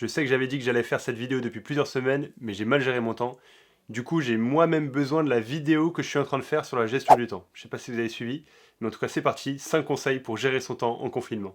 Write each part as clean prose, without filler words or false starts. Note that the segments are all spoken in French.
Je sais que j'avais dit que j'allais faire cette vidéo depuis plusieurs semaines, mais j'ai mal géré mon temps. Du coup, j'ai moi-même besoin de la vidéo que je suis en train de faire sur la gestion du temps. Je sais pas si vous avez suivi, mais en tout cas c'est parti, 5 conseils pour gérer son temps en confinement.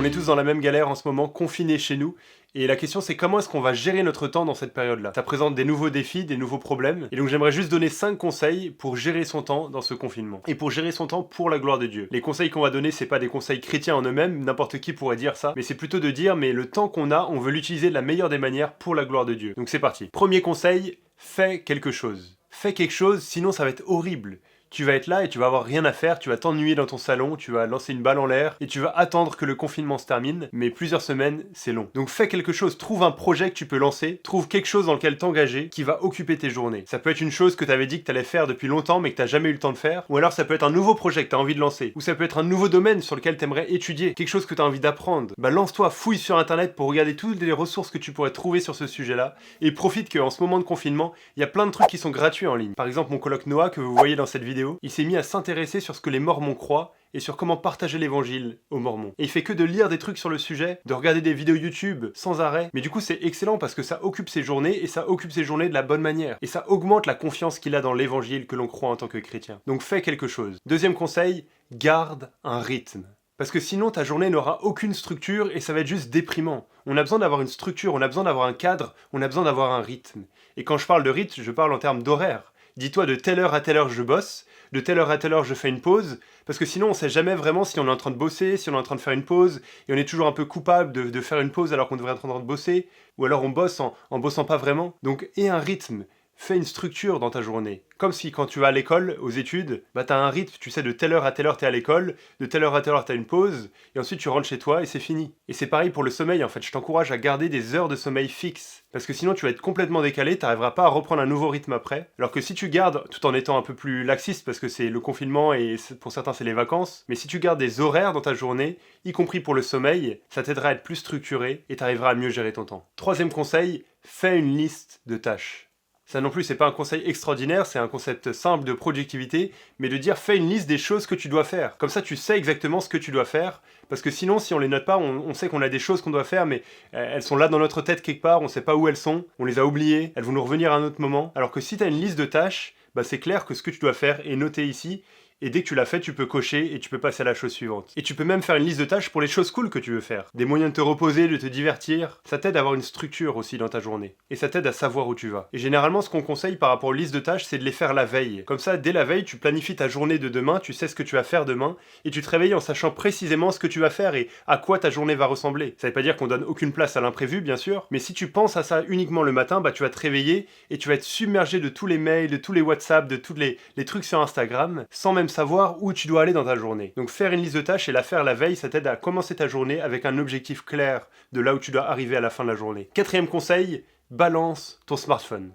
On est tous dans la même galère en ce moment, confinés chez nous, et la question c'est comment est-ce qu'on va gérer notre temps dans cette période-là. Ça présente des nouveaux défis, des nouveaux problèmes, et donc j'aimerais juste donner 5 conseils pour gérer son temps dans ce confinement. Et pour gérer son temps pour la gloire de Dieu. Les conseils qu'on va donner, c'est pas des conseils chrétiens en eux-mêmes, n'importe qui pourrait dire ça, mais c'est plutôt de dire, mais le temps qu'on a, on veut l'utiliser de la meilleure des manières pour la gloire de Dieu. Donc c'est parti. Premier conseil, fais quelque chose. Fais quelque chose, sinon ça va être horrible. Tu vas être là et tu vas avoir rien à faire, tu vas t'ennuyer dans ton salon, tu vas lancer une balle en l'air et tu vas attendre que le confinement se termine, mais plusieurs semaines, c'est long. Donc fais quelque chose, trouve un projet que tu peux lancer, trouve quelque chose dans lequel t'engager qui va occuper tes journées. Ça peut être une chose que t'avais dit que t'allais faire depuis longtemps mais que t'as jamais eu le temps de faire, ou alors ça peut être un nouveau projet que t'as envie de lancer, ou ça peut être un nouveau domaine sur lequel t'aimerais étudier, quelque chose que t'as envie d'apprendre. Bah lance-toi, fouille sur internet pour regarder toutes les ressources que tu pourrais trouver sur ce sujet-là, et profite qu'en ce moment de confinement, il y a plein de trucs qui sont gratuits en ligne. Par exemple, mon coloc Noah que vous voyez dans cette vidéo, il s'est mis à s'intéresser sur ce que les Mormons croient et sur comment partager l'évangile aux Mormons. Et il fait que de lire des trucs sur le sujet, de regarder des vidéos YouTube sans arrêt, mais du coup c'est excellent parce que ça occupe ses journées et ça occupe ses journées de la bonne manière. Et ça augmente la confiance qu'il a dans l'évangile que l'on croit en tant que chrétien. Donc fais quelque chose. Deuxième conseil, garde un rythme. Parce que sinon ta journée n'aura aucune structure et ça va être juste déprimant. On a besoin d'avoir une structure, on a besoin d'avoir un cadre, on a besoin d'avoir un rythme. Et quand je parle de rythme, je parle en termes d'horaire. Dis-toi de telle heure à telle heure je bosse, de telle heure à telle heure je fais une pause, parce que sinon on sait jamais vraiment si on est en train de bosser, si on est en train de faire une pause, et on est toujours un peu coupable de faire une pause alors qu'on devrait être en train de bosser, ou alors on bosse en bossant pas vraiment. Donc aie un rythme, fais une structure dans ta journée. Comme si quand tu vas à l'école, aux études, bah t'as un rythme, tu sais de telle heure à telle heure t'es à l'école, de telle heure à telle heure t'as une pause, et ensuite tu rentres chez toi et c'est fini. Et c'est pareil pour le sommeil en fait, je t'encourage à garder des heures de sommeil fixes. Parce que sinon tu vas être complètement décalé, t'arriveras pas à reprendre un nouveau rythme après. Alors que si tu gardes, tout en étant un peu plus laxiste, parce que c'est le confinement et pour certains c'est les vacances, mais si tu gardes des horaires dans ta journée, y compris pour le sommeil, ça t'aidera à être plus structuré et t'arriveras à mieux gérer ton temps. Troisième conseil, fais une liste de tâches. Ça non plus, c'est pas un conseil extraordinaire, c'est un concept simple de productivité, mais de dire fais une liste des choses que tu dois faire. Comme ça, tu sais exactement ce que tu dois faire, parce que sinon, si on les note pas, on sait qu'on a des choses qu'on doit faire, mais elles sont là dans notre tête quelque part, on sait pas où elles sont, on les a oubliées, elles vont nous revenir à un autre moment. Alors que si tu as une liste de tâches, bah c'est clair que ce que tu dois faire est noté ici, et dès que tu l'as fait, tu peux cocher et tu peux passer à la chose suivante. Et tu peux même faire une liste de tâches pour les choses cool que tu veux faire. Des moyens de te reposer, de te divertir. Ça t'aide à avoir une structure aussi dans ta journée. Et ça t'aide à savoir où tu vas. Et généralement, ce qu'on conseille par rapport aux listes de tâches, c'est de les faire la veille. Comme ça, dès la veille, tu planifies ta journée de demain, tu sais ce que tu vas faire demain, et tu te réveilles en sachant précisément ce que tu vas faire et à quoi ta journée va ressembler. Ça veut pas dire qu'on donne aucune place à l'imprévu, bien sûr, mais si tu penses à ça uniquement le matin, bah tu vas te réveiller et tu vas être submergé de tous les mails, de tous les WhatsApp, de tous les trucs sur Instagram, sans même savoir où tu dois aller dans ta journée. Donc faire une liste de tâches et la faire la veille, ça t'aide à commencer ta journée avec un objectif clair de là où tu dois arriver à la fin de la journée. Quatrième conseil, balance ton smartphone.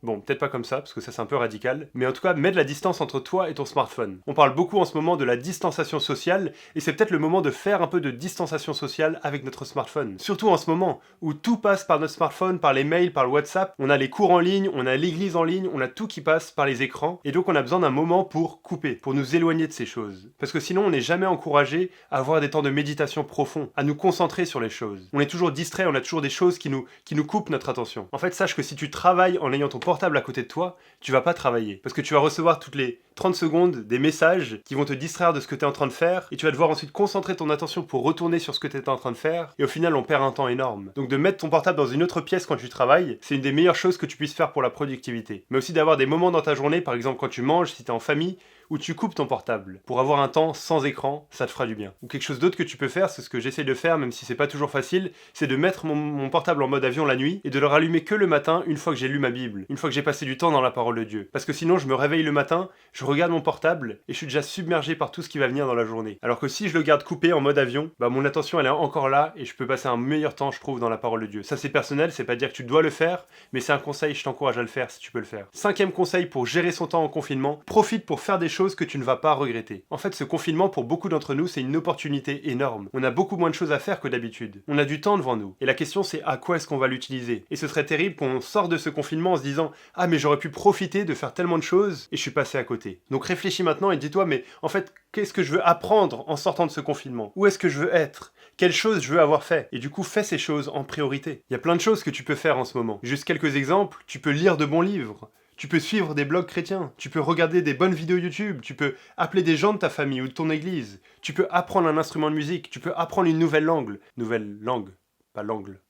Bon, peut-être pas comme ça, parce que ça c'est un peu radical, mais en tout cas, mets de la distance entre toi et ton smartphone. On parle beaucoup en ce moment de la distanciation sociale, et c'est peut-être le moment de faire un peu de distanciation sociale avec notre smartphone. Surtout en ce moment, où tout passe par notre smartphone, par les mails, par le WhatsApp, on a les cours en ligne, on a l'église en ligne, on a tout qui passe par les écrans, et donc on a besoin d'un moment pour couper, pour nous éloigner de ces choses. Parce que sinon, on n'est jamais encouragé à avoir des temps de méditation profonds, à nous concentrer sur les choses. On est toujours distrait, on a toujours des choses qui nous coupent notre attention. En fait, sache que si tu travailles en ayant ton portable à côté de toi, tu vas pas travailler. Parce que tu vas recevoir toutes les 30 secondes des messages qui vont te distraire de ce que tu es en train de faire, et tu vas devoir ensuite concentrer ton attention pour retourner sur ce que tu étais en train de faire, et au final on perd un temps énorme. Donc de mettre ton portable dans une autre pièce quand tu travailles, c'est une des meilleures choses que tu puisses faire pour la productivité. Mais aussi d'avoir des moments dans ta journée, par exemple quand tu manges, si tu es en famille, où tu coupes ton portable. Pour avoir un temps sans écran, ça te fera du bien. Ou quelque chose d'autre que tu peux faire, c'est ce que j'essaie de faire, même si c'est pas toujours facile, c'est de mettre mon portable en mode avion la nuit, et de le rallumer que le matin, une fois que j'ai lu ma Bible, une fois que j'ai passé du temps dans la parole de Dieu. Parce que sinon je me réveille le matin, je regarde mon portable, et je suis déjà submergé par tout ce qui va venir dans la journée. Alors que si je le garde coupé en mode avion, bah mon attention elle est encore là, et je peux passer un meilleur temps je trouve dans la parole de Dieu. Ça c'est personnel, c'est pas dire que tu dois le faire, mais c'est un conseil, je t'encourage à le faire si tu peux le faire. Cinquième conseil pour gérer son temps en confinement, profite pour faire des choses choses que tu ne vas pas regretter. En fait, ce confinement, pour beaucoup d'entre nous, c'est une opportunité énorme. On a beaucoup moins de choses à faire que d'habitude. On a du temps devant nous. Et la question, c'est à quoi est-ce qu'on va l'utiliser? Et ce serait terrible qu'on sorte de ce confinement en se disant « Ah, mais j'aurais pu profiter de faire tellement de choses et je suis passé à côté. » Donc réfléchis maintenant et dis-toi « Mais en fait, qu'est-ce que je veux apprendre en sortant de ce confinement? Où est-ce que je veux être? Quelles choses je veux avoir fait? » Et du coup, fais ces choses en priorité. Il y a plein de choses que tu peux faire en ce moment. Juste quelques exemples, tu peux lire de bons livres. Tu peux suivre des blogs chrétiens, tu peux regarder des bonnes vidéos YouTube, tu peux appeler des gens de ta famille ou de ton église, tu peux apprendre un instrument de musique, tu peux apprendre une nouvelle langue. Nouvelle langue, pas l'angle.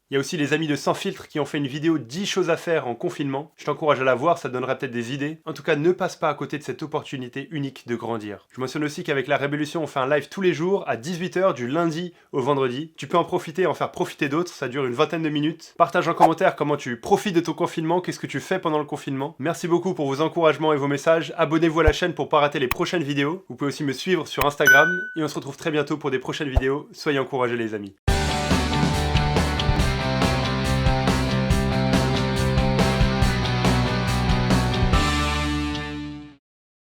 Il y a aussi les amis de Sans Filtre qui ont fait une vidéo 10 choses à faire en confinement. Je t'encourage à la voir, ça te donnera peut-être des idées. En tout cas, ne passe pas à côté de cette opportunité unique de grandir. Je mentionne aussi qu'avec la Révolution, on fait un live tous les jours à 18 h du lundi au vendredi. Tu peux en profiter et en faire profiter d'autres, ça dure une vingtaine de minutes. Partage en commentaire comment tu profites de ton confinement, qu'est-ce que tu fais pendant le confinement. Merci beaucoup pour vos encouragements et vos messages. Abonnez-vous à la chaîne pour pas rater les prochaines vidéos. Vous pouvez aussi me suivre sur Instagram et on se retrouve très bientôt pour des prochaines vidéos. Soyez encouragés les amis.